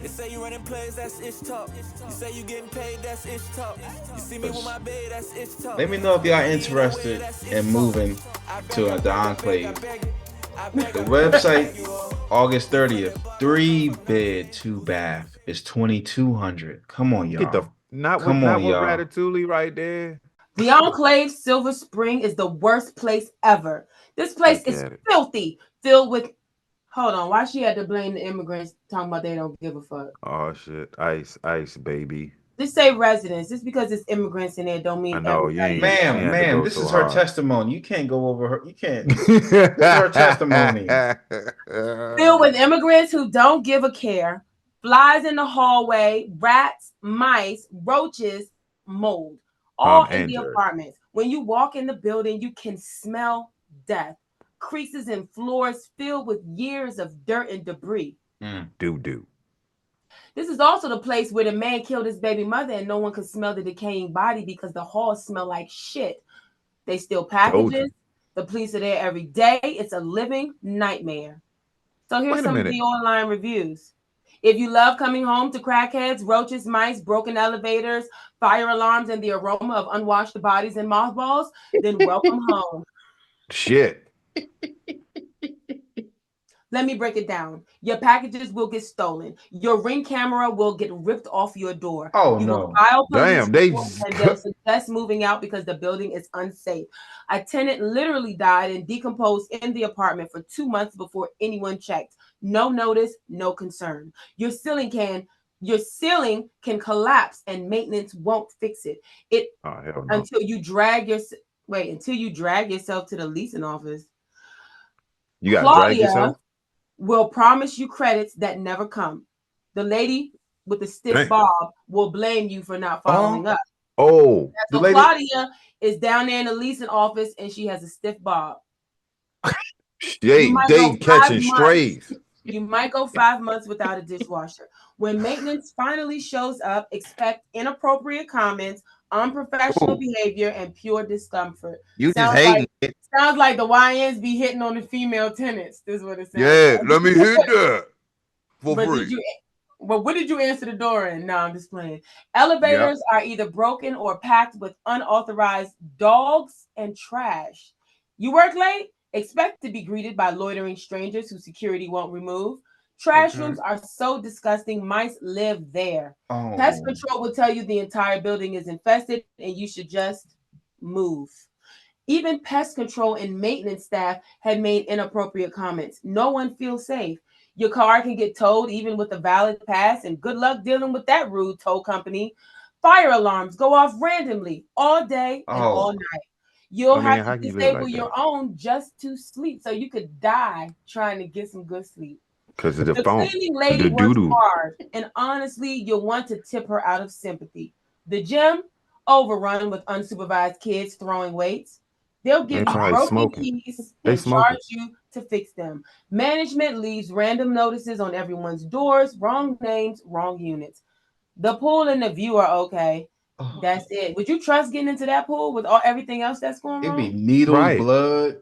They say you running plays, that's ish talk. You say you getting paid, that's ish talk. You see me with my babe, that's ish talk. Let me know if y'all Money in the way, interested that's ish in talk. moving I beg, to I the beg, I beg, I Enclave. beg. I beg, The I beg, I website, beg you all. August You put 30th. the butter on top Three of the bone. bed, two bath. It's 2,200. Come on, Get the y'all. not Come on, with y'all. Ratatouille right there. The Enclave Silver Spring is the worst place ever. This place is Forget it. filthy, filled with. Hold on, why she had to blame the immigrants talking about they don't give a fuck? Oh shit. Ice, baby. Just say residents. Just because it's immigrants in there don't I mean know you everybody ain't is you Ma'am, had to ma'am, go this so is her hard. testimony. You can't go over her. You can't. This is her testimony. filled with immigrants who don't give a care, flies in the hallway, rats, mice, roaches, mold, Tom all in and the Jerry. apartments. When you walk in the building, you can smell death. Creases in floors filled with years of dirt and debris. Mm. Do. This is also the place where the man killed his baby mother and no one could smell the decaying body because the halls smell like shit. They steal Told packages. you. The police are there every day. It's a living nightmare. So here's Wait a some of the minute. online reviews. If you love coming home to crackheads, roaches, mice, broken elevators, fire alarms, and the aroma of unwashed bodies and mothballs, then welcome home. Shit. Let me break it down. Your packages will get stolen. Your ring camera will get ripped off your door. Oh You will no. file police Damn, they reports and they'll suggest moving out because the building is unsafe. A tenant literally died and decomposed in the apartment for 2 months before anyone checked. No notice, no concern. Your ceiling can collapse and maintenance won't fix it. It Oh hell no. until you drag your until you drag yourself to the leasing office. You gotta drag Claudia yourself? will promise you credits that never come. The lady with the stiff Damn. bob will blame you for not Oh, following up. Oh, the So lady. Claudia is down there in the leasing office and she has a stiff bob. You might they go 5 catching months. strays. You might go 5 months without a dishwasher. When maintenance finally shows up, expect inappropriate comments, unprofessional Oh, behavior, and pure discomfort. you just Sounds hating like it. sounds like the YNs be hitting on the female tenants. This is what it sounds Yeah, let me like. hit that for But did free. you Well, what did you answer the door in? No, I'm just playing. Yep. Elevators are either broken or packed with unauthorized dogs and trash. You work late? Expect to be greeted by loitering strangers who security won't remove. Trash Okay. rooms are so disgusting, mice live there. Pest Oh, control will tell you the entire building is infested and you should just move. Even pest control and maintenance staff had made inappropriate comments. No one feels safe. Your car can get towed even with a valid pass, and good luck dealing with that rude tow company. Fire alarms go off randomly all day and all oh. night. You'll I have mean, to how can you live disable like your that? own just to sleep, so you could die trying to get some good sleep. Because of the The phone. cleaning The lady doo works doo. hard, and honestly, you'll want to tip her out of sympathy. The gym, overrun with unsupervised kids throwing weights. They'll They give you probably broken smoking. keys They and charge smoking. you to fix them. Management leaves random notices on everyone's doors, wrong names, wrong units. The pool and the view are okay. Oh. That's it. Would you trust getting into that pool with all everything else that's going It'd be wrong? needles, Right. blood.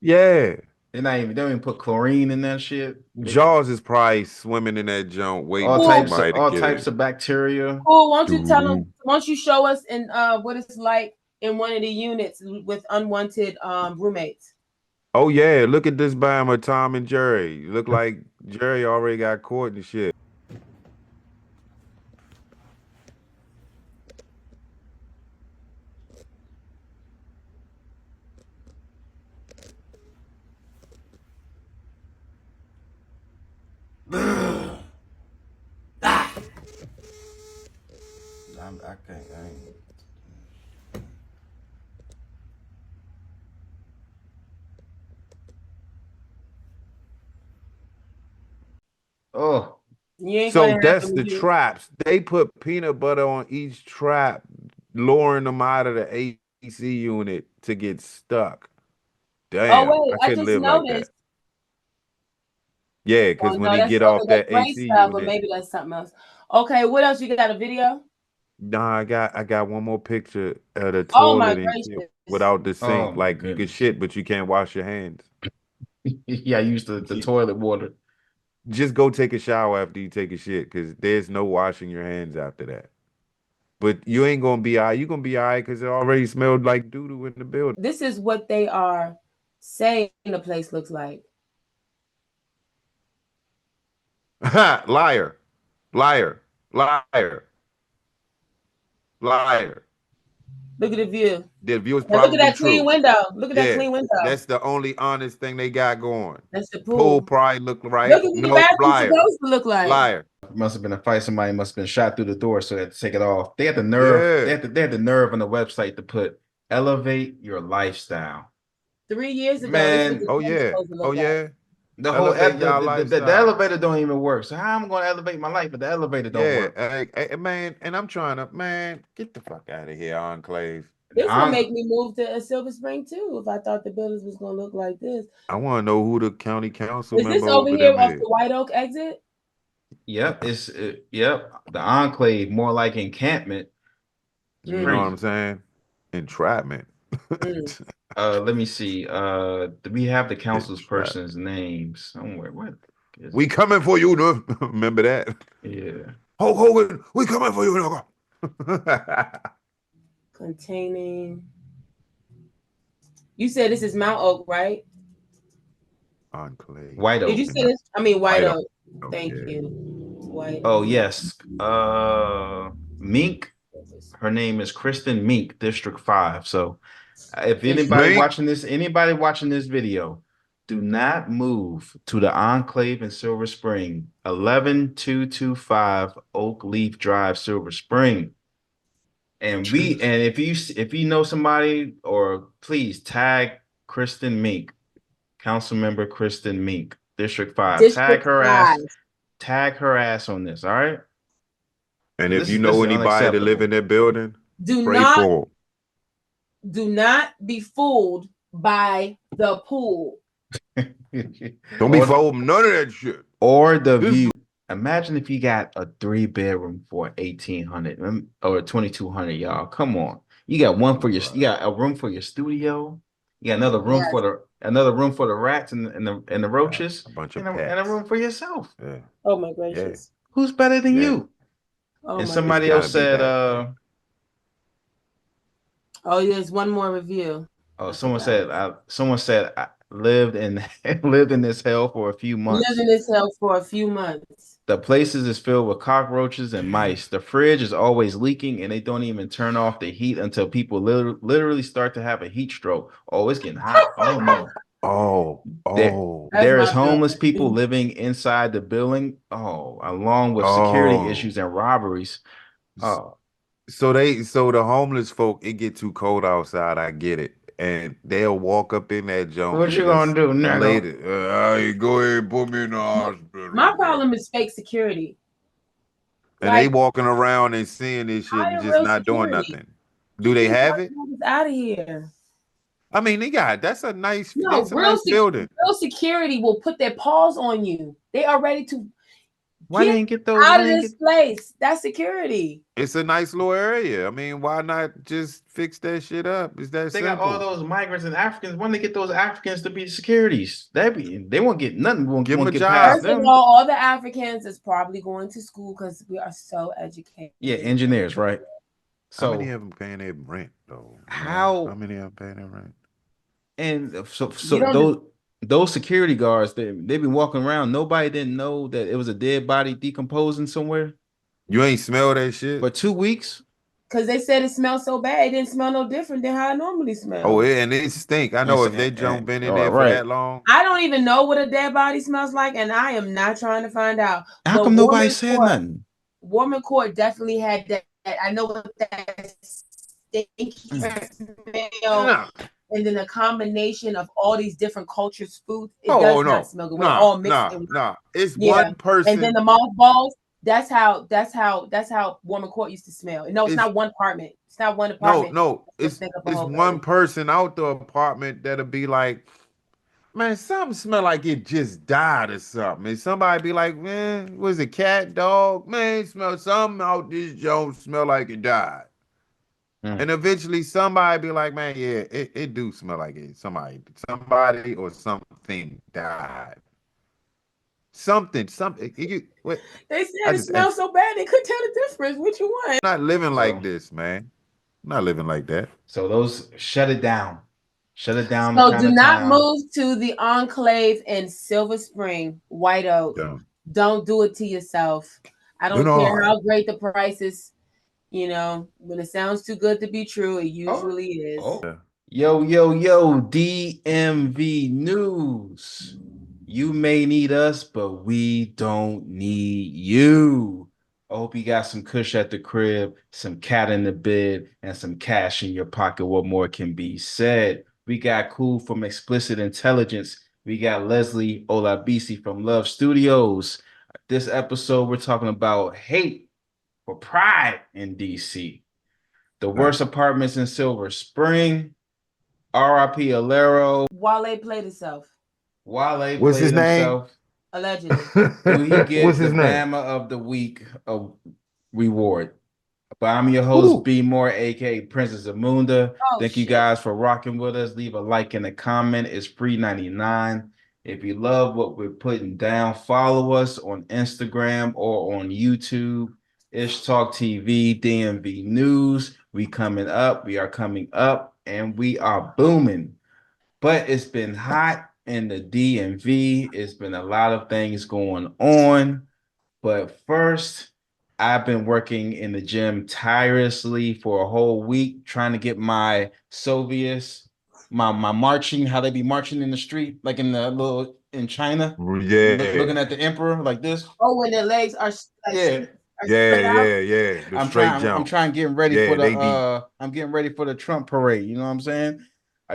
Yeah. They don't even put chlorine in that shit. Jaws is probably swimming in that junk, waiting All for Pool, types of somebody to all get types in. of bacteria. pool. Won't you Doo tell them? doo. Won't you show us in what it's like in one of the units with unwanted roommates? Oh yeah, look at this Bama Tom and Jerry. Look like Jerry already got caught and shit. I can't. I ain't. Oh, You ain't So gonna that's happen the with you. traps. They put peanut butter on each trap, luring them out of the AC unit to get stuck. Oh Damn, wait, I I couldn't just live like that. noticed. Yeah, Oh because when no, he that's get okay. off That's that gray AC stuff, but unit, maybe that's something else. Okay, what else? You got a video? nah, I got one more picture of the Oh my toilet and shit gracious! without the oh sink. my Like you can goodness. shit, but you can't wash your hands. Yeah, I used the toilet water. just go take a shower after you take a shit, because there's no washing your hands after that. But you ain't gonna be all right. You gonna be all right because it already smelled like doo-doo in the building. This is what they are saying the place looks like. Liar. Liar. Liar. Liar. Look at the view. The view is Now look at probably that clean true. window. Look at that Yeah, clean window. that's the only honest thing they got going. That's the Pool pool. probably look right. Look at what the No, bathroom's liar. supposed to look like. Liar. Must have been a fight. Somebody must have been shot through the door, so they had to take it off. They had the nerve. Yeah. They had the nerve on the website to put elevate your lifestyle. 3 years ago, Man, this was Oh the yeah. supposed to look Oh like. yeah. The whole Elevate y'all the lifestyle. elevator don't even work. So how am I going to elevate my life, but the elevator don't Yeah, work? man, and I'm trying to, man, get the fuck out of here, Enclave. This would make me move to a Silver Spring too if I thought the buildings was gonna look like this. I want to know who the county council Is member this over here them off is. the White Oak exit? Yep, yep. The Enclave, more like encampment. You know what I'm saying? Entrapment. Let me see. Do we have the council's Entrapment. person's name somewhere? What? We coming for you, no? Remember that? Yeah. Hulk Hogan, we coming for you, nigga. Containing. You said this is Mount Oak, right? Enclave. White Oak. Did you say this? I mean White Oak. Oh, Thank yeah. you. White. Oh yes. Mink. Her name is Kristen Mink, District 5. So if anybody watching this video, do not move to the Enclave in Silver Spring, 11225 Oak Leaf Drive, Silver Spring. And if you know somebody, or please tag Kristen Mink, council member Kristen Mink, District 5. District Tag her ass on this, all right? And if you know anybody to live in that building, pray for them. Do not be fooled by the pool. Don't be fooled none of that shit. Or the view. Imagine if you got a 3-bedroom for 1,800 or 2,200, y'all. Come on. You got one for you got a room for your studio. You got another room for the rats and the roaches. A bunch of and pets. a room for yourself. Yeah. Oh my gracious. Yeah. Who's better than you? Oh, and somebody else said there's one more review. Oh, someone said I lived in this hell for a few months. Lived in this hell for a few months. The places is filled with cockroaches and mice. The fridge is always leaking, and they don't even turn off the heat until people literally start to have a heat stroke. Oh, it's getting hot. Oh no. There is homeless people living inside the building. Oh, along with security issues and robberies. Oh. So the homeless folk, it get too cold outside. I get it. And they'll walk up in that junk. What you gonna do, later? Go ahead and put me in the hospital. My problem is fake security. And they walking around and seeing this shit and just not doing nothing. Do they have it? Out of here. I mean, that's a nice, nice building. Real security will put their paws on you. They are ready to Why didn't get those out of this place? That's security. It's a nice little area. I mean, why not just fix that shit up? Is that they simple? Got all those migrants and Africans. Why don't they get those Africans to be securities? They won't get nothing. Won't give them a job. First of all the Africans is probably going to school because we are so educated. Yeah, engineers, right? So how many of them paying their rent though? How many of them paying their rent? And so those security guards, they've been walking around. Nobody didn't know that it was a dead body decomposing somewhere. You ain't smell that shit for 2 weeks? Because they said it smelled so bad, it didn't smell no different than how it normally smells. Oh, and it stink. I know if they been in there for that long. I don't even know what a dead body smells like, and I am not trying to find out. How come nobody said nothing? Warman Court definitely had that. I know what that stinky smell. And then a combination of all these different cultures' food, it does not smell good. We're all mixed. It's one person. And then the mothballs. That's how Warman Court used to smell. No, it's not one apartment. It's not one apartment. No, it's one person out the apartment that'll be like, man, something smell like it just died or something. And somebody be like, man, was it cat, dog? Man, smell something out this joint smell like it died. And eventually somebody be like, man, yeah, it do smell like it. Somebody or something died. something. Wait, They said it smells so bad they couldn't tell the difference. What you want? not living like this, man. I'm not living like that. So those shut it down. Shut it down. So do not move to the Enclave in Silver Spring, White Oak. Dumb. Don't do it to yourself. I don't care how great the price is. You know, when it sounds too good to be true, it usually is. Yo, DMV news. You may need us, but we don't need you. I hope you got some kush at the crib, some cat in the bed, and some cash in your pocket. What more can be said? We got Cool from Explicit Intelligence. We got Leslie Olabisi from Love Studios. This episode, we're talking about hate for pride in DC. The worst apartments in Silver Spring. R.I.P. Alero. Wale played himself. Wale What's played his himself. Allegedly. Do he get What's the his name? Bama of the Week reward? But I'm your host, B More, aka Princess Amunda. Thank you guys for rocking with us. Leave a like and a comment. It's free 99. If you love what we're putting down, follow us on Instagram or on YouTube. Ish Talk TV, DMV News. We are coming up, and we are booming. But it's been hot in the DMV. It's been a lot of things going on. But first, I've been working in the gym tirelessly for a whole week, trying to get my Soviets, my marching, how they be marching in the street, like in China. Looking at the emperor like this. Oh, when their legs are Yeah. I'm trying getting ready for the I'm getting ready for the Trump parade. You know what I'm saying?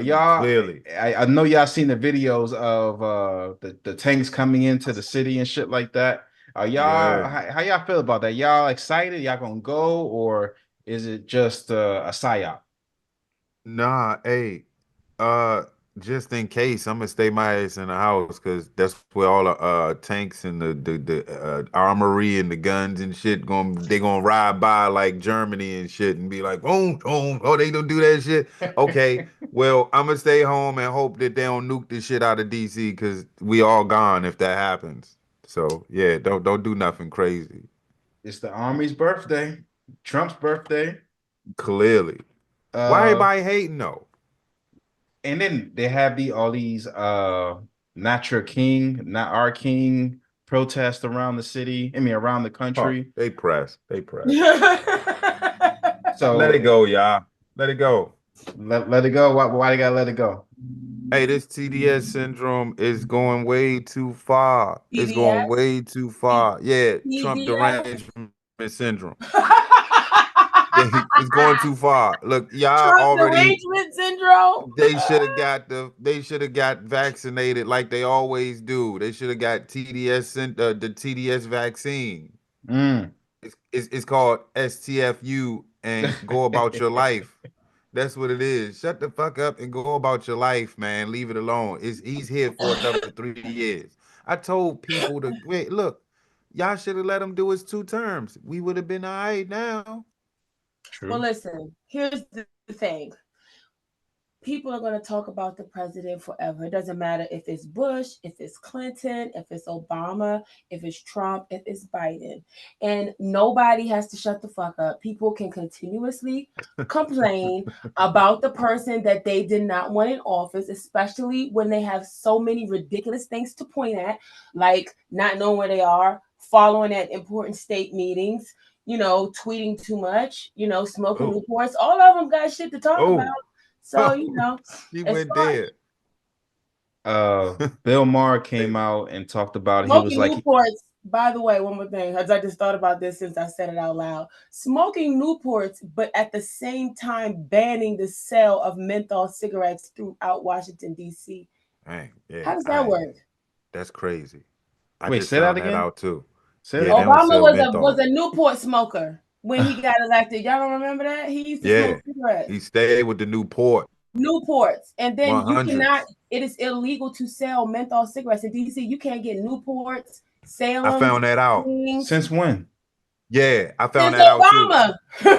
Y'all Clearly. I know y'all seen the videos of the tanks coming into the city and shit like that. Y'all how y'all feel about that? Y'all excited? Y'all gonna go, or is it just a psyop? Nah, hey, just in case, I'm gonna stay my ass in the house because that's where all the tanks and the armory and the guns and shit they gonna ride by like Germany and shit and be like, boom, boom, oh, they don't do that shit. Okay, well, I'm gonna stay home and hope that they don't nuke the shit out of DC because we all gone if that happens. So yeah, don't do nothing crazy. It's the army's birthday, Trump's birthday. Clearly. Why everybody hating though? And then they have all these not your king, not our king protests around the city. I mean around the country. They press. So let it go, y'all. Let it go. Let it go. Why they gotta let it go? Hey, this TDS syndrome is going way too far. It's going way too far. Yeah, Trump derangement syndrome. It's going too far. Look, y'all Trump already derangement syndrome. They should have got vaccinated like they always do. They should have got TDS the TDS vaccine. It's called STFU and go about your life. That's what it is. Shut the fuck up and go about your life, man. Leave it alone. He's here for another 3 years. I told people to wait. Look, y'all should have let him do his 2 terms. We would have been all right now. True. Well, listen, here's the thing. People are going to talk about the president forever. It doesn't matter if it's Bush, if it's Clinton, if it's Obama, if it's Trump, if it's Biden. And nobody has to shut the fuck up. People can continuously complain about the person that they did not want in office, especially when they have so many ridiculous things to point at, like not knowing where they are, following at important state meetings, tweeting too much, smoking Newports. All of them got shit to talk about. So, he went there. Bill Maher came out and talked about smoking he was like Newports. By the way, one more thing, as I just thought about this since I said it out loud. Smoking Newports, but at the same time banning the sale of menthol cigarettes throughout Washington, D.C. Dang, yeah, how does that work? That's crazy. I Wait, just say found that again? out too. Obama was a Newport smoker when he got elected. Y'all don't remember that? He used to smoke cigarettes. He stayed with the Newports. And then 100s. You cannot, it is illegal to sell menthol cigarettes in DC. You can't get Newports, Salem. I found that out. Since when? Yeah, I found that Obama. out too.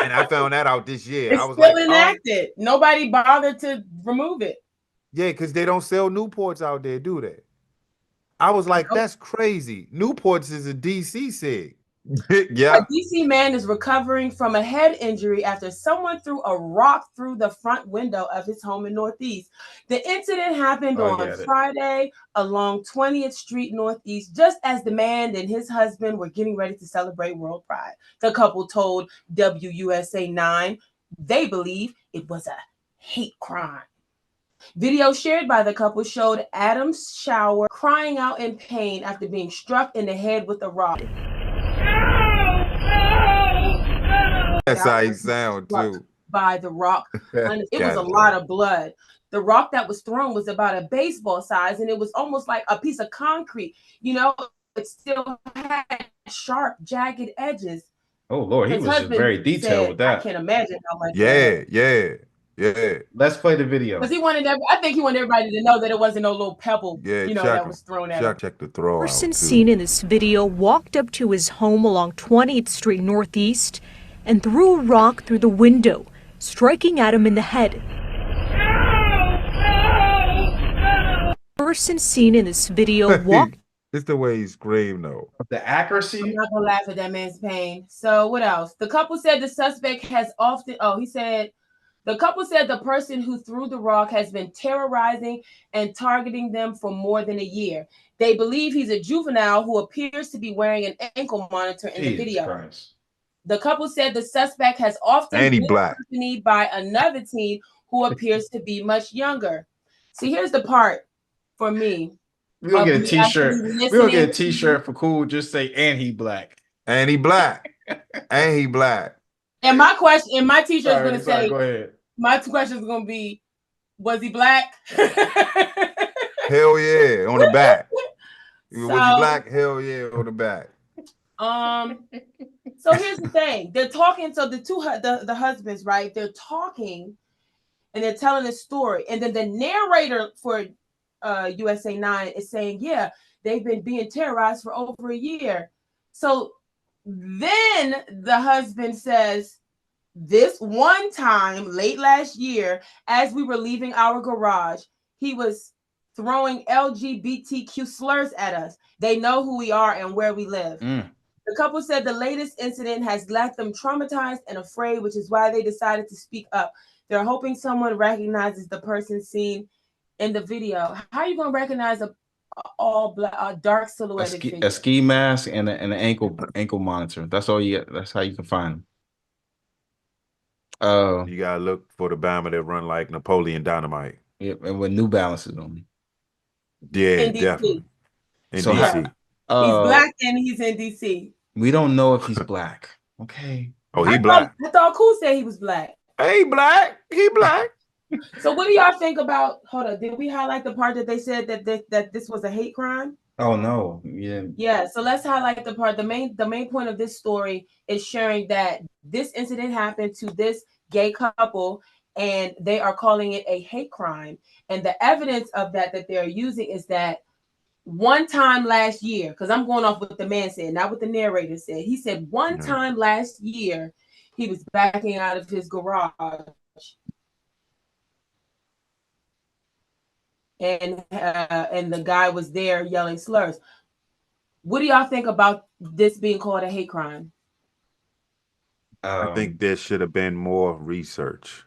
And I found that out this year. It's still enacted. Nobody bothered to remove it. Yeah, because they don't sell Newports out there, do they? I was like, that's crazy. Newport's is a DC sig. A Yeah. DC man is recovering from a head injury after someone threw a rock through the front window of his home in Northeast. The incident happened on Friday along 20th Street Northeast, just as the man and his husband were getting ready to celebrate World Pride. The couple told WUSA 9 they believe it was a hate crime. Video shared by the couple showed Adam Shower crying out in pain after being struck in the head with a rock. That's how he sound too. By the rock. It was a lot of blood. The rock that was thrown was about a baseball size, and it was almost like a piece of concrete. You know, it still had sharp, jagged edges. Oh Lord, he was very detailed with that. I can't imagine how much. Yeah. Let's play the video. Because I think he wanted everybody to know that it wasn't no little pebble, that was thrown at him. Check the throw. The person seen in this video walked up to his home along 20th Street Northeast and threw a rock through the window, striking Adam in the head. The person seen in this video walked. It's the way he screamed, though. The accuracy. I'm not gonna laugh at that man's pain. So what else? The couple said the suspect has often. The couple said the person who threw the rock has been terrorizing and targeting them for more than a year. They believe he's a juvenile who appears to be wearing an ankle monitor in the video. Christ. The couple said the suspect has often been accompanied by another teen who appears to be much younger. See, here's the part for me. We're gonna get a t-shirt. We're gonna get a t-shirt for cool. Just say, and he black. And he black. And he black. And my question, and my t-shirt is gonna say, go ahead. My question is gonna be, was he black? Hell yeah, on the back. Was he black? Hell yeah, on the back. So here's the thing. They're talking. So the husbands, right? They're talking, and they're telling a story. And then the narrator for USA 9 is saying, yeah, they've been being terrorized for over a year. So then the husband says, this one time late last year, as we were leaving our garage, he was throwing LGBTQ slurs at us. They know who we are and where we live. The couple said the latest incident has left them traumatized and afraid, which is why they decided to speak up. They're hoping someone recognizes the person seen in the video. How are you going to recognize a all black, dark silhouetted figure? A ski mask and an ankle monitor. That's all you get. That's how you can find them. You gotta look for the Bama that run like Napoleon Dynamite. Yep, and with New Balances on them. Yeah, in definitely. In So DC. He's black and he's in DC. We don't know if he's black. Okay. Oh, he black. I thought Cool said he was black. Hey, black. He black. So what do y'all think about? Hold on, did we highlight the part that they said that this was a hate crime? Oh no, yeah. So let's highlight the part. The main point of this story is sharing that this incident happened to this gay couple, and they are calling it a hate crime. And the evidence of that they're using is that one time last year, because I'm going off what the man said, not what the narrator said. He said one time last year he was backing out of his garage. And the guy was there yelling slurs. What do y'all think about this being called a hate crime? I think there should have been more research,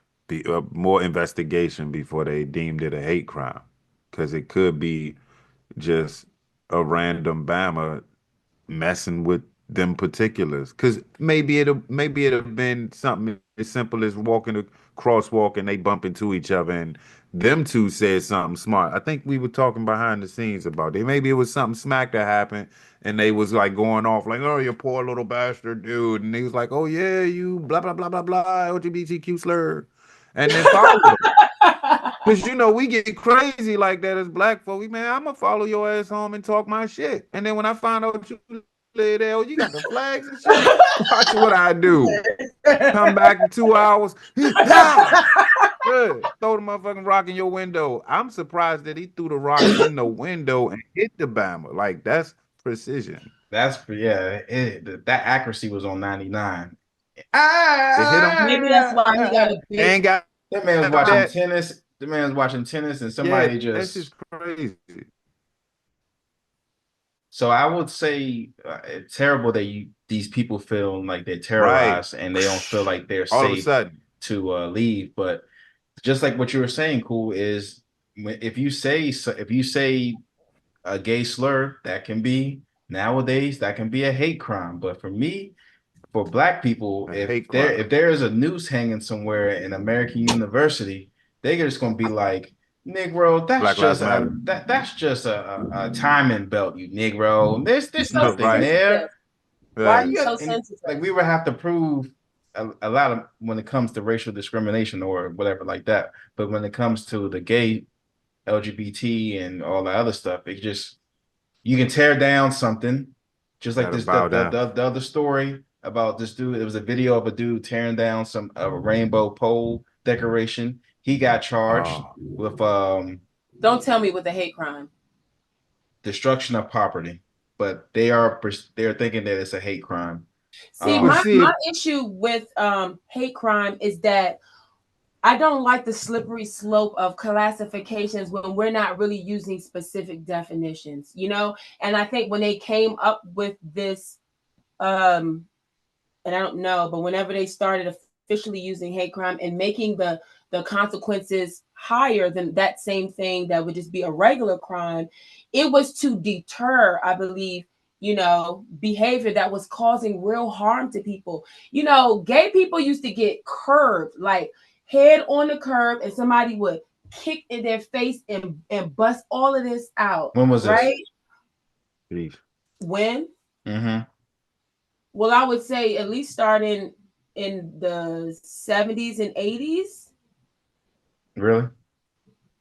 more investigation before they deemed it a hate crime, because it could be just a random Bama messing with them particulars. Because maybe it'll have been something as simple as walking a crosswalk and they bump into each other and them two said something smart. I think we were talking behind the scenes about it. Maybe it was something smack that happened and they was like going off like, oh, you poor little bastard dude. And he was like, oh yeah, you blah, blah, blah, blah, blah, LGBTQ slur. And then follow them. Because, you know, we get crazy like that as black folk. Man, I'm going to follow your ass home and talk my shit. And then when I find out you live there, you got the flags and shit. Watch what I do. Come back in 2 hours. Good. Throw the motherfucking rock in your window. I'm surprised that he threw the rock in the window and hit the Bama. Like, that's precision. That accuracy was on 99. Maybe that's why he got a big. That man was watching tennis. The man was watching tennis, and somebody that's just crazy. So I would say it's terrible that these people feel like they're Right. terrorized and they don't feel like they're All of a safe sudden. to leave. But just like what you were saying, Cool, is if you say a gay slur, that can be nowadays that can be a hate crime. But for me, for black people, A hate crime. if there is a noose hanging somewhere in American University, they're just gonna be like, Negro, Black Lives Matter. that's just a timing belt, you Negro. There's So nothing Right. there. Why Why are you you so and, sensitive? like we would have to prove a lot of when it comes to racial discrimination or whatever like that. But when it comes to the gay LGBT and all the other stuff, it just you can tear down something, just like Gotta this bow down. the other story about this dude. It was a video of a dude tearing down some a rainbow pole decoration. He got charged Oh. with Don't tell me with a hate crime. destruction of property, but they're thinking that it's a hate crime. See, But my issue with hate crime is that I don't like the slippery slope of classifications when we're not really using specific definitions, you know? And I think when they came up with this, and I don't know, but whenever they started officially using hate crime and making the consequences higher than that same thing that would just be a regular crime, it was to deter, I believe, you know, behavior that was causing real harm to people. You know, gay people used to get curved, like head on the curb, and somebody would kick in their face and bust all of this out. When was right? Jeez. When? Mm-hmm. Well, I would say at least starting in the 70s and 80s. Really?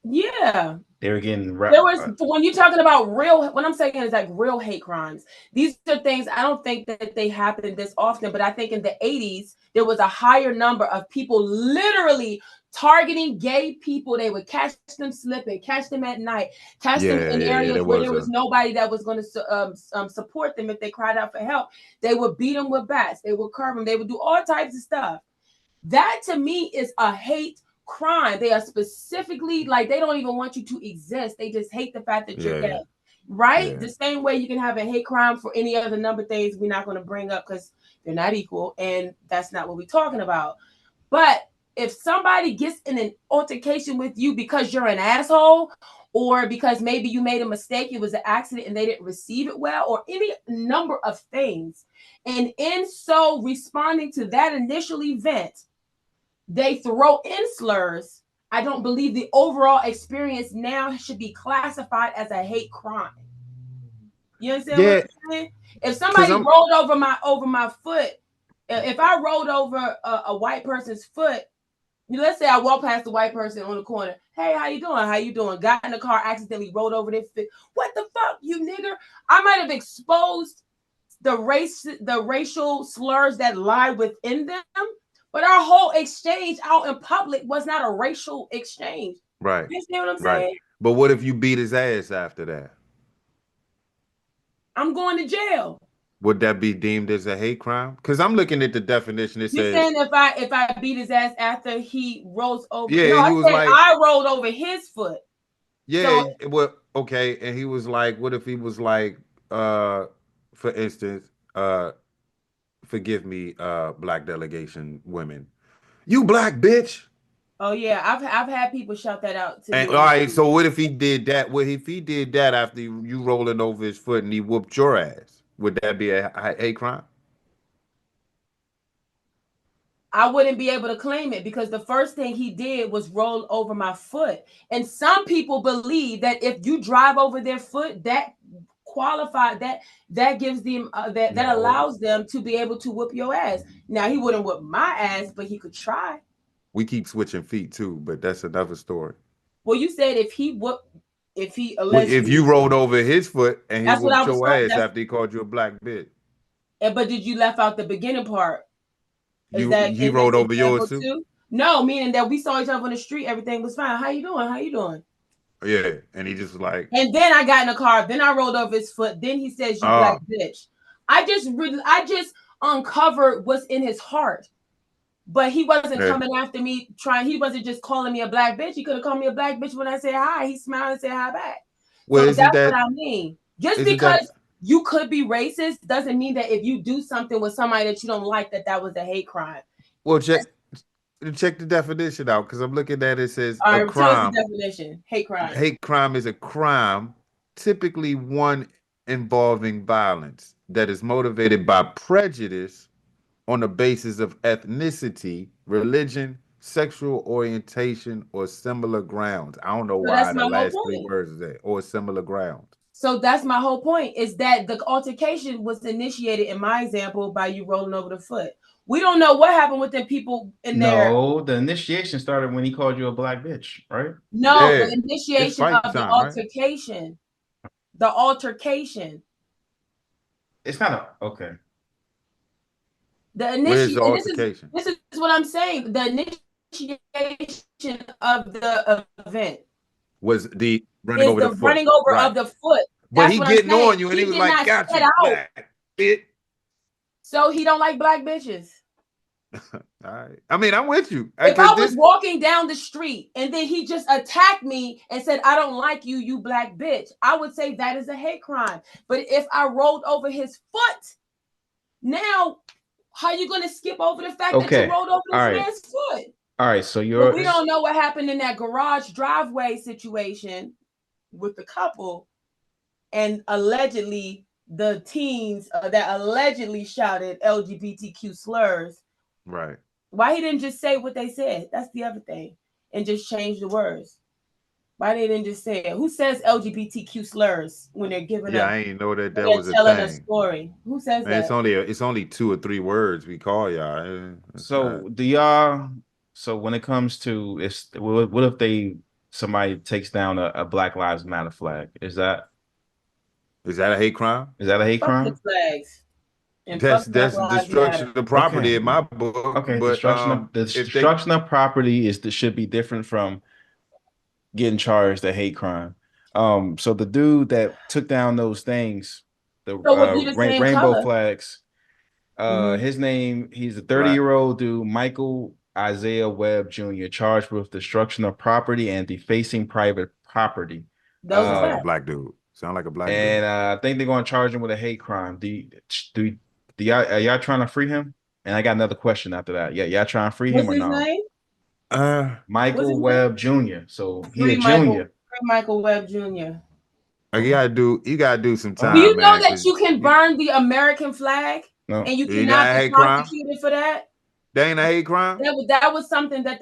Yeah. They were getting There was, when you're talking about real, what I'm saying is like real hate crimes. These are things I don't think that they happen this often, but I think in the 80s there was a higher number of people literally targeting gay people. They would catch them slipping, catch them at night, catch them in areas where there was nobody that was going to support them if they cried out for help. They would beat them with bats, they would curb them, they would do all types of stuff. That to me is a hate crime. They are specifically like, they don't even want you to exist. They just hate the fact that you're gay, right? Yeah. The same way you can have a hate crime for any other number of things we're not going to bring up because they're not equal, and that's not what we're talking about. But if somebody gets in an altercation with you because you're an asshole, or because maybe you made a mistake, it was an accident and they didn't receive it well, or any number of things, and in so responding to that initial event, they throw in slurs, I don't believe the overall experience now should be classified as a hate crime. You understand what I'm saying? If somebody rolled over my foot, if I rolled over a white person's foot, let's say I walk past the white person on the corner. Hey, how you doing? How you doing? Got in the car, accidentally rolled over their foot. What the fuck, you nigger? I might have exposed the racial slurs that lie within them. But our whole exchange out in public was not a racial exchange. Right. You see what I'm saying? But what if you beat his ass after that? I'm going to jail. Would that be deemed as a hate crime? Because I'm looking at the definition. It You're says, saying if I beat his ass after he rolls over? Yeah, no, he was like, I rolled over his foot. Yeah, so, well, okay, and he was like, what if he was like, for instance, forgive me, black delegation women, you black bitch. Oh yeah, I've had people shout that out to me. All right, so what if he did that? What if he did that after you rolling over his foot and he whooped your ass? Would that be a hate crime? I wouldn't be able to claim it because the first thing he did was roll over my foot. And some people believe that if you drive over their foot, that qualified, that gives them that allows them to be able to whoop your ass. Now he wouldn't whoop my ass, but he could try. We keep switching feet too, but that's another story. Well, you said if he rolled over his foot and he whooped your ass after he called you a black bitch. But did you left out the beginning part? He rolled over yours too? No, meaning that we saw each other on the street, everything was fine. How you doing? How you doing? Yeah, and he just like. And then I got in the car. Then I rolled over his foot. Then he says, "You black bitch." I just uncovered what's in his heart. But he wasn't coming after me trying. He wasn't just calling me a black bitch. He could have called me a black bitch when I said hi. He smiled and said hi back. Well, so that's what I mean. Just you could be racist. Doesn't mean that if you do something with somebody that you don't like, that was a hate crime. Well, check the definition out, because I'm looking at it. It says All a right, tell us the crime. definition. Hate crime. Hate crime is a crime, typically one involving violence that is motivated by prejudice on the basis of ethnicity, religion, sexual orientation, or similar grounds. I don't know So why that's the my whole last three point. words is that, or similar grounds. So that's my whole point, is that the altercation was initiated, in my example, by you rolling over the foot. We don't know what happened with the people in there. No, the initiation started when he called you a black bitch, right? No, Yeah, the it's initiation fight of the time, right? altercation. The altercation. It's not a okay. The Where's initiation. the altercation? This is what I'm saying. The initiation of the event Was the running is over the the foot, running over right? of the foot. But That's he what I'm getting saying. on you, and he was did like, not "Got set you, out. black bitch." So he don't like black bitches. All right. I mean, I'm with you. If I was walking down the street and then he just attacked me and said, "I don't like you, you black bitch," I would say that is a hate crime. But if I rolled over his foot, now how are you going to skip over the fact that you rolled over this man's foot? All right, so But we don't know what happened in that garage driveway situation with the couple, and allegedly the teens that allegedly shouted LGBTQ slurs. Right. Why he didn't just say what they said? That's the other thing, and just change the words. Why they didn't just say it? Who says LGBTQ slurs when they're giving up? I ain't know that was a telling thing. a story. Who says Man, that? it's only 2 or 3 words we call y'all. So do y'all? So when it comes to what if somebody takes down a Black Lives Matter flag? Is that a hate crime? Is that a hate crime? The flags. And that's destruction of property in my book. Okay, But destruction of property should be different from getting charged a hate crime. So the dude that took down those things, the rainbow flags, his name, he's a 30-year-old dude, Michael Isaiah Webb Jr., charged with destruction of property and defacing private property. Sound like a black dude. And I think they're going to charge him with a hate crime. Are y'all trying to free him? And I got another question after that. Yeah, y'all trying to free him or no? What's his name? Michael Webb Jr. So he's a junior. Michael Webb Jr. You gotta do some time. Do you know that you can burn the American flag? No. And you cannot be prosecuted for that? That ain't a hate crime. That was something that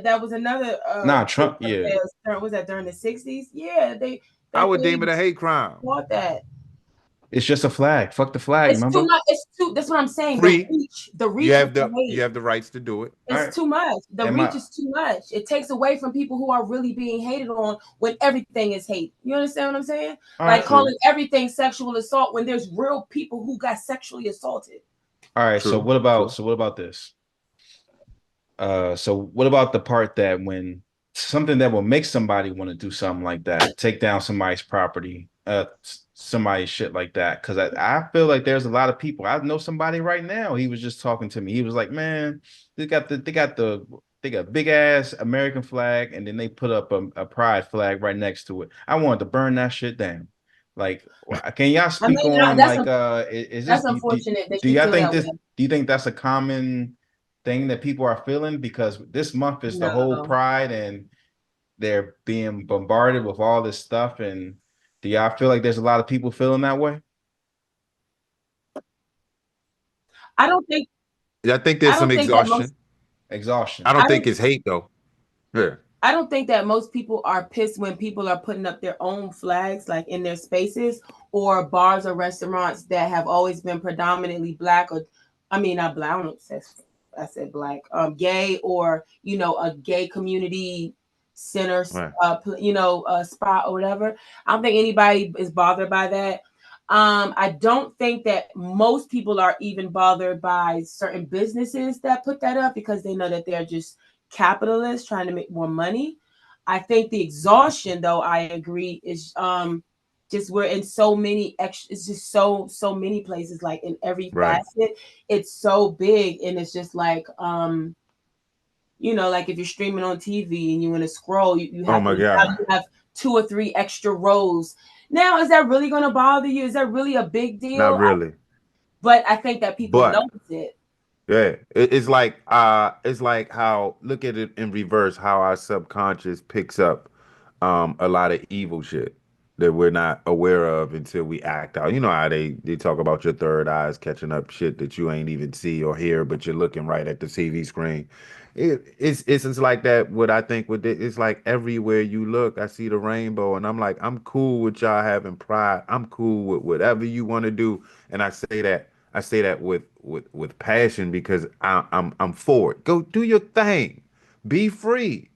that was another. Trump. Yeah. Was that during the 60s? Yeah, I would deem it a hate crime. What that? It's just a flag. Fuck the flag. It's remember? too much. It's too. That's what I'm saying. Free. The reach. You have the rights to do it. It's too much. The reach is too much. It takes away from people who are really being hated on when everything is hate. You understand what I'm saying? Like calling everything sexual assault when there's real people who got sexually assaulted. All right. True. So what about this? So what about the part that when something that will make somebody want to do something like that, take down somebody's property, somebody's shit like that? Because I feel like there's a lot of people. I know somebody right now. He was just talking to me. He was like, "Man, they got big ass American flag, and then they put up a pride flag right next to it. I wanted to burn that shit down." Like, can y'all speak on like is this unfortunate? Do you think that's a common thing that people are feeling, because this month is the whole pride and they're being bombarded with all this stuff? And do y'all feel like there's a lot of people feeling that way? I don't think. I think there's some exhaustion. I don't think it's hate though. Yeah. I don't think that most people are pissed when people are putting up their own flags, like in their spaces, or bars or restaurants that have always been predominantly black, or not black. I don't know. I said black, gay, or a gay community center, right. Spot or whatever. I don't think anybody is bothered by that. I don't think that most people are even bothered by certain businesses that put that up, because they know that they're just capitalists trying to make more money. I think the exhaustion, though, I agree, is just we're in so many it's just so many places, like in every facet. It's so big, and it's just like like if you're streaming on TV and you want to scroll, you have you have 2 or 3 extra rows. Now, is that really going to bother you? Is that really a big Not deal? really. But I think that people But notice it. yeah, it's like how look at it in reverse, how our subconscious picks up a lot of evil shit that we're not aware of until we act out. You know how they talk about your third eyes catching up shit that you ain't even see or hear, but you're looking right at the TV screen. It's like that. What I think with it, it's like everywhere you look, I see the rainbow, and I'm like, I'm cool with y'all having pride. I'm cool with whatever you want to do, and I say that with passion because I'm for it. Go do your thing, be free.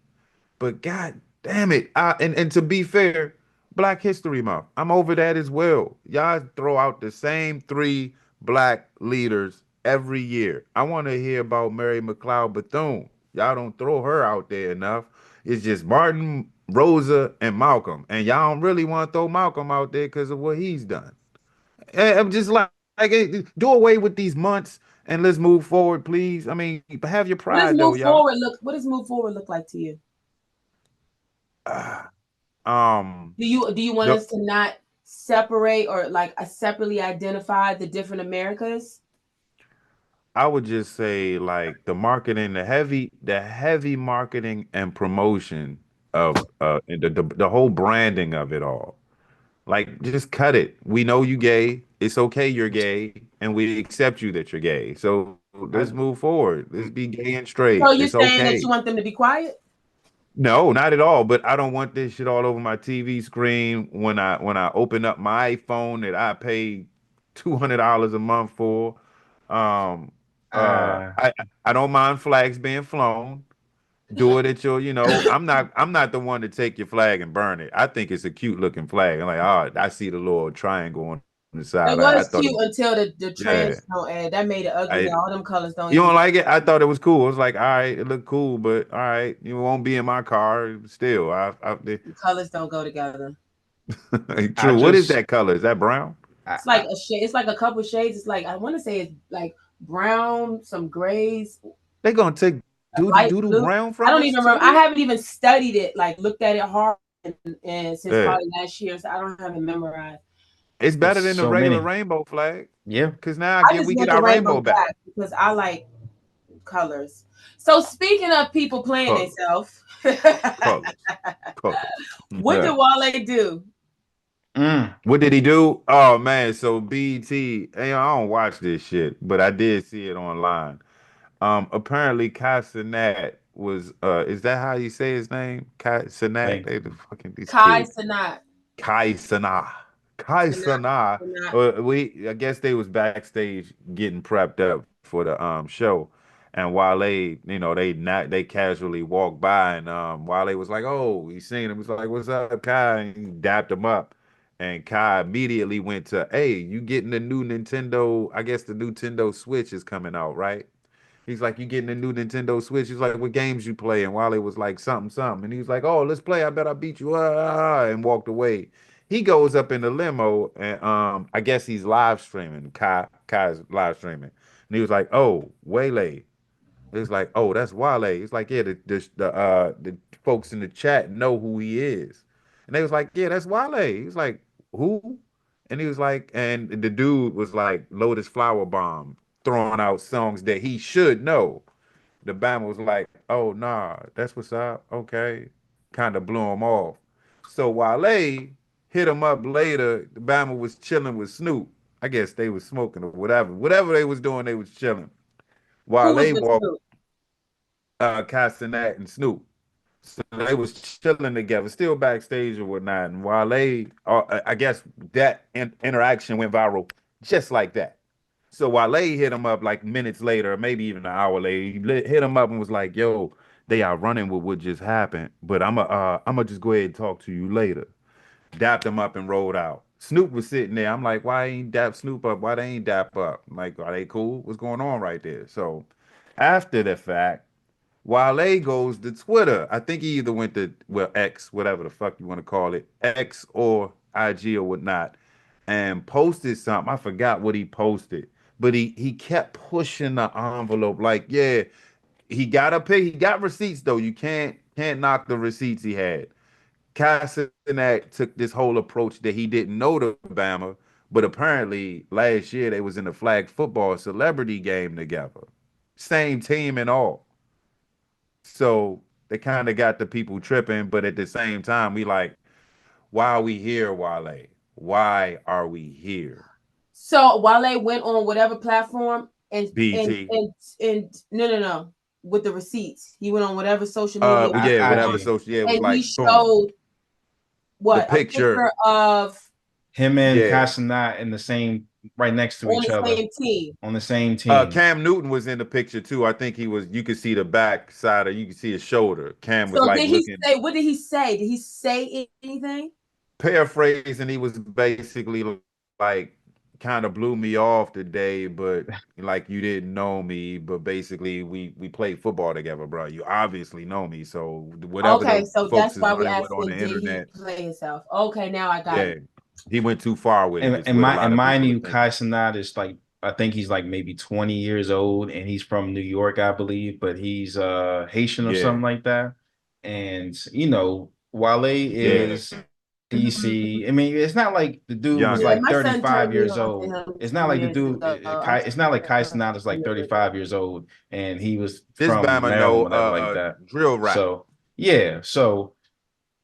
But God damn it. And to be fair, Black History Month. I'm over that as well. Y'all throw out the same three black leaders every year. I want to hear about Mary McLeod Bethune. Y'all don't throw her out there enough. It's just Martin, Rosa, and Malcolm. And y'all don't really want to throw Malcolm out there because of what he's done. And I'm just do away with these months and let's move forward, please. I mean, have your What does pride though, move y'all. forward look? What does move forward look like to you? Um, Do you want the us to not separate or like separately identify the different Americas? I would just say like the heavy marketing and promotion of and the whole branding of it all. Like just cut it. We know you gay. It's okay you're gay, and we accept you that you're gay. So let's move forward. Let's be gay and So straight. you're It's saying that you okay. want them to be quiet? No, not at all. But I don't want this shit all over my TV screen when I open up my iPhone that I pay $200 a month for. Um, uh, Uh, I I don't mind flags being flown. Do it at your, I'm not the one to take your flag and burn it. I think it's a cute looking flag. I'm like, oh, I see the little triangle on the It side. I was thought it cute was, until the yeah. trans don't add. That made it ugly. I Now all them colors don't You even. don't like it? I thought it was cool. It was like, all right, it looked cool, but all right, you won't be in my car. Still, The colors don't go together. I true. What is just that color? Is that brown? I, It's like a shade. It's like a couple shades. It's like I want to say it's like brown, some grays, They gonna take light doodle blue. brown I from don't us even remember. I too? haven't even studied it, like looked at it hard, and since Yeah, probably last year, so I don't have it memorized. it's it's better than the so regular many. rainbow flag. Yeah. Cause now I just we get want the our rainbow rainbow back. black because I like colors. So speaking of people playing Colors, themselves, colors, colors. what did Yeah. Wale do? Mm. What did he do? Oh man, so BT, I don't watch this shit, but I did see it online. Apparently Kai Cenat was is that how you say his name? Kai Cenat? Thank They the fucking these Kai kids. Sanat. Kai Cenat. Kai Sanat. Cenat. Sanat. I guess they was backstage getting prepped up for the show. And Wale, they casually walked by and Wale was like, "Oh," he seen him. He was like, "What's up, Kai?" And he dapped him up. And Kai immediately went to, "Hey, you getting the new Nintendo? I guess the Nintendo Switch is coming out, right?" He's like, "You getting a new Nintendo Switch?" He's like, "What games you play?" And Wale was like, "Something, something." And he was like, "Oh, let's play. I bet I beat you." And walked away. He goes up in the limo and I guess he's live streaming. Kai's live streaming. And he was like, "Oh, Wale." It's like, "Oh, that's Wale." It's like, "Yeah, the folks in the chat know who he is." And they was like, "Yeah, that's Wale." He's like, "Who?" And he was like, and the dude was like Lotus Flower Bomb, throwing out songs that he should know. The Bama was like, "Oh nah, that's what's up." Okay, kind of blew him off. So Wale hit him up later. The Bama was chilling with Snoop. I guess they was smoking or whatever. Whatever they was doing, they was chilling. Who was Wale with walked Snoop? Castanet and Snoop. So they was chilling together, still backstage or whatnot. And Wale, I guess that interaction went viral just like that. So Wale hit him up like minutes later, or maybe even an hour later. Hit him up and was like, "Yo, they are running with what just happened, but I'm gonna just go ahead and talk to you later." Dapped him up and rolled out. Snoop was sitting there. I'm like, "Why ain't dap Snoop up? Why they ain't dap up? I'm like, are they cool? What's going on right there?" So after the fact, Wale goes to Twitter. I think he either went to, well, X, whatever the fuck you want to call it, X or IG or whatnot, and posted something. I forgot what he posted, but he kept pushing the envelope. Like, yeah, he got receipts though. You can't knock the receipts he had. Castanet took this whole approach that he didn't know the Bama, but apparently last year they was in the flag football celebrity game together. Same team and all. So they kind of got the people tripping, but at the same time, we like, why are we here, Wale? Why are we here? So Wale went on whatever platform and BT. no, with the receipts. He went on whatever social media Yeah, whatever IG. social, yeah, it was and he like boom. showed The a picture picture. of Him and Yeah. Casanat in the same, right next to on each the other same team. on the same team. Cam Newton was in the picture too. I think he was, you could see the back side, or you could see his shoulder. Cam was So like did he looking, say? What did he say? Did he say anything? paraphrasing, he was basically like, kind of blew me off today, but like you didn't know me, but basically we played football together, bro. You obviously know me, so whatever Okay, the so folks that's is why we running with on asking, the did he internet, play himself? Okay, now I got yeah, it. he went too far with it. It's what a lot And of mind people are you, thinking. Casanat is like, I think he's like maybe 20 years old, and he's from New York, I believe, but he's Haitian or Yeah, something like that. And you know, Wale yeah, is DC. I mean, it's not like the dude was younger. Yeah, like my son 35 turned me years on to old. him It's not 2 like the years dude. ago. I'm It's not like still Casanat is like 35 years old, and he was This from Bama know Maryland, whatever like that. drill rap. So yeah, so.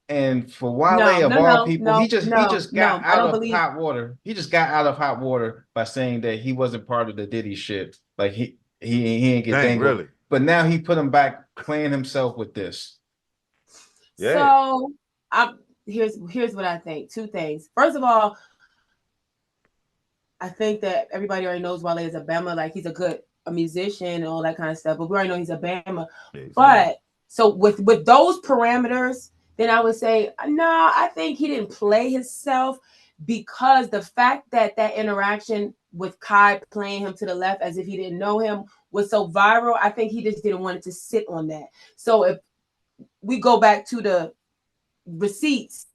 And for no, Wale of no, all no, people, no, he no, just got no. I out don't of believe. hot water. He just got out of hot water by saying that he wasn't part of the Diddy shit. Like he didn't get Dang, dangled. really? But now he put him back playing himself with this. Yeah. So I'm here's what I think. Two things. First of all, I think that everybody already knows Wale is a Bama. Like he's a musician and all that kind of stuff. But we already know he's a Bama. Yeah, he's a Bama. But so with those parameters, then I would say no. I think he didn't play himself because the fact that interaction with Kai playing him to the left as if he didn't know him was so viral. I think he just didn't want it to sit on that. So if we go back to the receipts,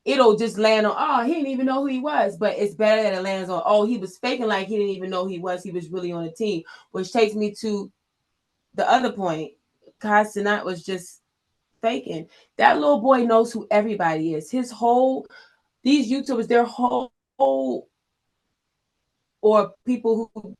it'll just land on, oh, he didn't even know who he was. But it's better that it lands on, oh, he was faking like he didn't even know who he was. He was really on the team, which takes me to the other point. Kai Cenat was just faking. That little boy knows who everybody is. These YouTubers, their whole, or people who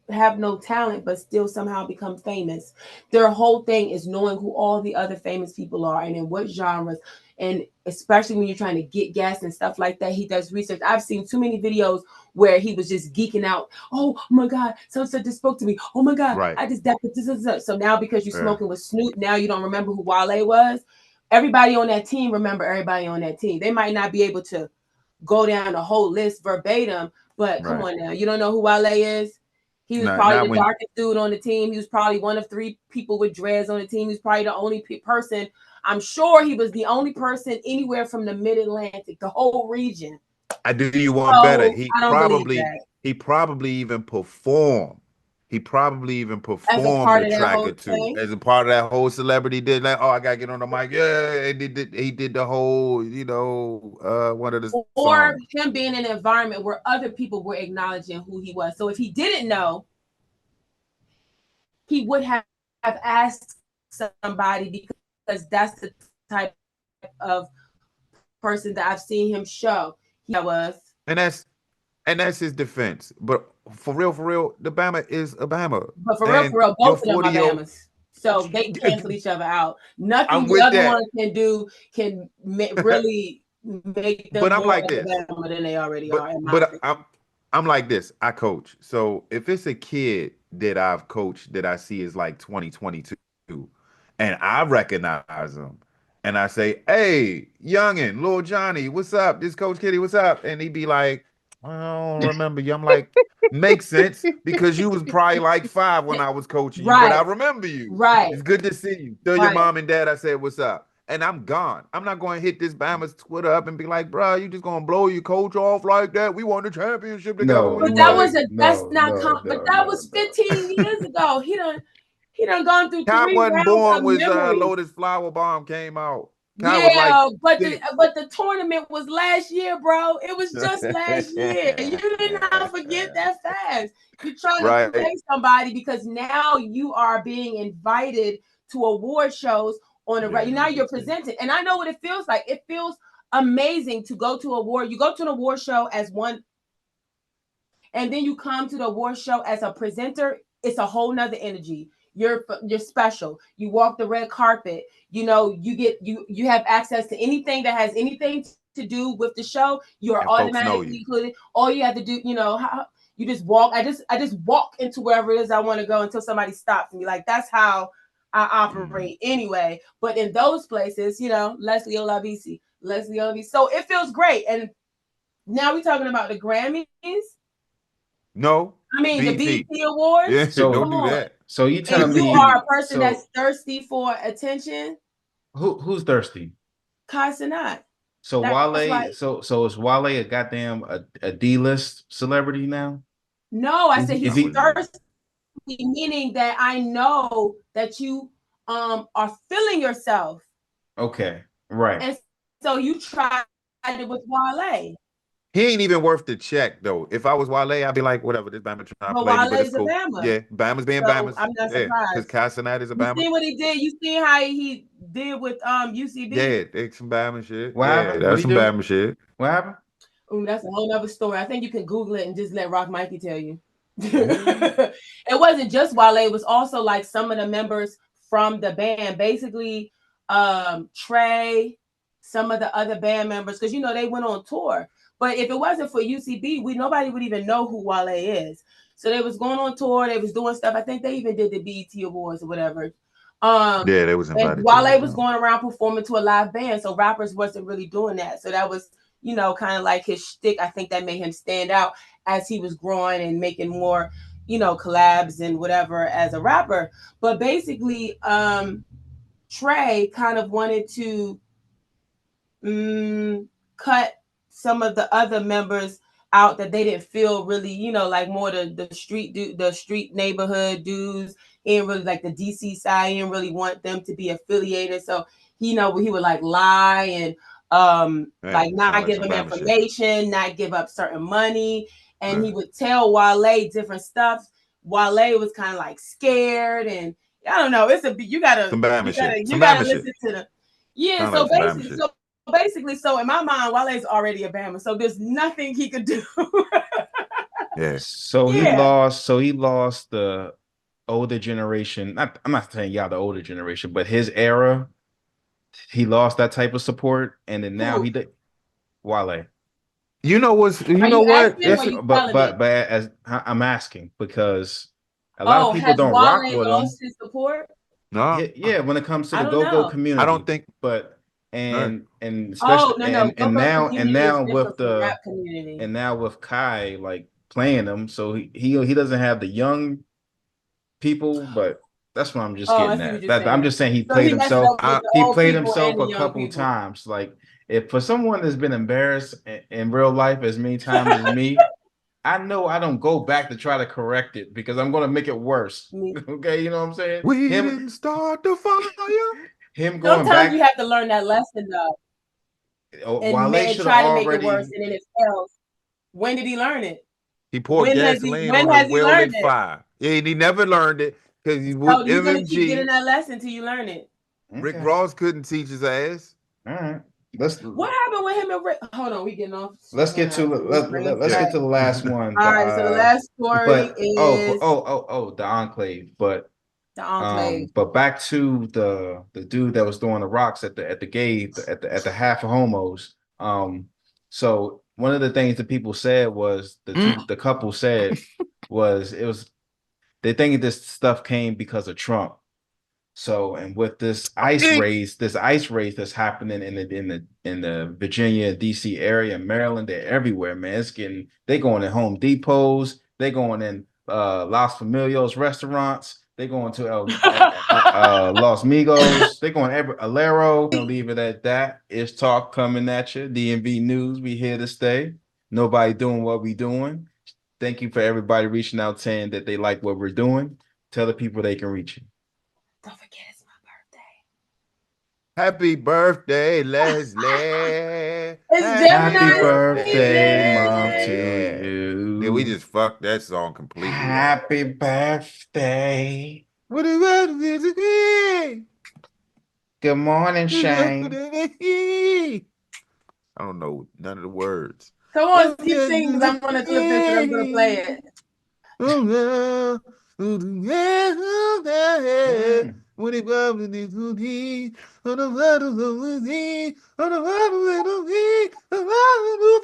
have no talent but still somehow become famous. Their whole thing is knowing who all the other famous people are and in what genres. And especially when you're trying to get guests and stuff like that, he does research. I've seen too many videos where he was just geeking out. Oh my God, so just spoke to me. Oh my God, Right. I just this. So now because you're Yeah. smoking with Snoop, now you don't remember who Wale was. Everybody on that team remember everybody on that team. They might not be able to go down the whole list verbatim, but come on now, you don't know who Wale is? He was probably the darkest dude on the team. He was probably one of 3 people with dreads on the team. He was probably the only person. I'm sure he was the only person anywhere from the Mid-Atlantic, the whole region. I do you one better. He I don't believe probably even performed. He probably even as a performed part a of that track whole or two thing. as a part of that whole celebrity did. Like, oh, I gotta get on the mic. Yeah, he did the whole, one of the Or songs. him being in an environment where other people were acknowledging who he was. So if he didn't know, he would have asked somebody, because that's the type of person that I've seen him show. He was. And that's his defense. But for real, the Bama is a Bama. But for real, both of them are 40-year-old Bamas. So they cancel each other out. Nothing I'm the with other that. one can do can really make them But I'm more like of a this. Bama than they already But are. but I'm like this. I coach. So if it's a kid that I've coached that I see is like 2022 and I recognize him and I say, "Hey, youngin, little Johnny, what's up? This Coach Kitty, what's up?" And he'd be like, "I don't remember you." I'm like, makes sense because you was probably like 5 when I was coaching you, but I remember you. Right. It's good to see you. Tell your mom and dad I said what's up. And I'm gone. I'm not going to hit this Bama's Twitter up and be like, bro, you just going to blow your coach off like that? We won the championship together. No, When But you that was was like, but that was 15 years ago. He done gone through Cap 3 wasn't rounds born of was memory. Lotus Flower Bomb came out. Cap Yeah, was like, but the tournament was last year, bro. It was just last year. You did not forget that fast. You're trying to play somebody because now you are being invited to award shows on the right. Now you're presented, and I know what it feels like. It feels amazing to go to a war. You go to an award show as one, and then you come to the award show as a presenter. It's a whole nother energy. You're special. You walk the red carpet. You know, you have access to anything that has anything to do with the show. You are automatically included. All you have to do, you know, you just walk. I just walk into wherever it is I want to go until somebody stops me. Like, that's how I operate anyway. But in those places, you know, Leslie Olabisi. So it feels great. And now we're talking about the Grammys. No, I mean, BET. the BET Awards. Yeah, so don't do that. So you telling me you are a person that's thirsty for attention? Who's thirsty? Kai Cenat. So Wale, so is Wale a goddamn a D-list celebrity now? No, I said he's thirsty, meaning that I know that you are feeling yourself. Okay, right. And so you tried it with Wale. He ain't even worth the check, though. If I was Wale, I'd be like, whatever, this Bama trying to play me, but it's cool. Bama. Yeah, Bama's being Bama's. I'm not surprised. Because Kai Cenat is a Bama. You see what he did? You see how he did with UCB? Yeah, it's some Bama shit. What happened? That's some Bama shit. What happened? Ooh, that's a whole nother story. I think you can Google it and just let Rock Mikey tell you. It wasn't just Wale. It was also like some of the members from the band. Basically, Trey, some of the other band members, because, you know, they went on tour. But if it wasn't for UCB, nobody would even know who Wale is. So they was going on tour. They was doing stuff. I think they even did the BET Awards or whatever. Yeah, they was invited. And Wale was going around performing to a live band. So rappers wasn't really doing that. So that was, you know, kind of like his shtick. I think that made him stand out as he was growing and making more, you know, collabs and whatever as a rapper. But basically, Trey kind of wanted to cut some of the other members out that they didn't feel really, you know, like more the street neighborhood dudes, and really like the DC side, and really want them to be affiliated. So he would like lie and like not give them information, not give up certain money, and he would tell Wale different stuff. Wale was kind of like scared, and I don't know. You gotta listen to the basically, so in my mind, Wale's already a Bama, so there's nothing he could do. So he lost the older generation. I'm not saying y'all the older generation, but his era, he lost that type of support, and then now he did Wale. You know what? But as I'm asking, because a lot of people don't rock with him. His support? No. Yeah, when it comes to the go-go community, I don't think. But and especially now with Kai like playing them, so he doesn't have the young people, but that's what I'm just getting at. I'm just saying he played himself. He played himself a couple times. Like, if for someone that's been embarrassed in real life as many times as me, I know I don't go back to try to correct it because I'm going to make it worse. Okay, you know what I'm saying? We didn't start the fire. Him going Sometimes back. You have to learn that lesson though. And try to make it worse, and then it fails. When did he learn it? He poured gasoline on a well-lit fire. Yeah, he never learned it because he was you're gonna keep getting that lesson till you learn it. Rick Ross couldn't teach his ass. All right. What happened with him and Rick? Hold on, we getting off. Let's get to the last one. All right, so the last story is the Enclave, but the Enclave. But back to the dude that was throwing the rocks at the gay at the half of homos. So one of the things that people said was the couple said was they think this stuff came because of Trump. So, and with this ice race that's happening in the Virginia, DC area, Maryland, they're everywhere, man. They going in Home Depots, they going in Los Familios restaurants, they going to Los Migos, they going Alero. Gonna leave it at that. It's talk coming at you. DMV News, we here to stay. Nobody doing what we doing. Thank you for everybody reaching out saying that they like what we're doing. Tell the people they can reach you. Don't forget it's my birthday. Happy birthday, Leslie. Happy birthday, Mom, to you. Yeah, we just fucked that song completely. Happy birthday. What is that? Good morning, Shane. I don't know none of the words. Come on, keep singing, 'cause I'm gonna clip this and I'm gonna play it. When it comes to this routine, on the blood of the routine, on the blood of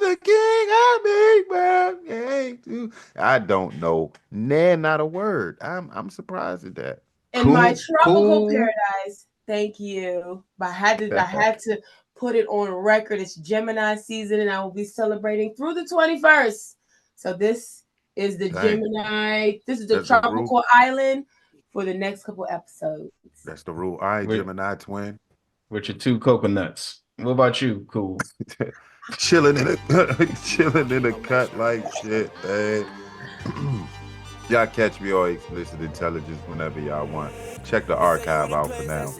the king, I make my too. I don't know, not a word. I'm surprised at that. In my tropical paradise, thank you. But I had to put it on record. It's Gemini season, and I will be celebrating through the 21st. So this is the Gemini. This is the tropical island for the next couple episodes. That's the rule. All right, Gemini twin. With your 2 coconuts. What about you, Cool? chilling in a cut like shit, man. Y'all catch me on Explicit Intelligence whenever y'all want. Check the archive out for now.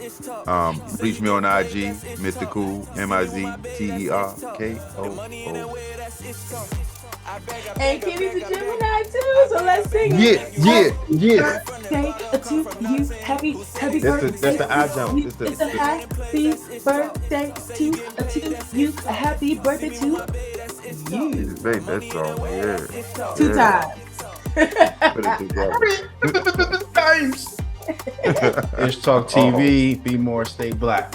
Reach me on IG, Mr. Cool, MIZTERKOO. And Kitty's a Gemini too, so let's sing it. Yeah. Birthday to you, happy birthday. That's the I jump. It's a happy birthday to you, a happy birthday to you. Babe, that song, yeah. 2 times. Put it together. Times. Ish Talk TV. Be more, stay black.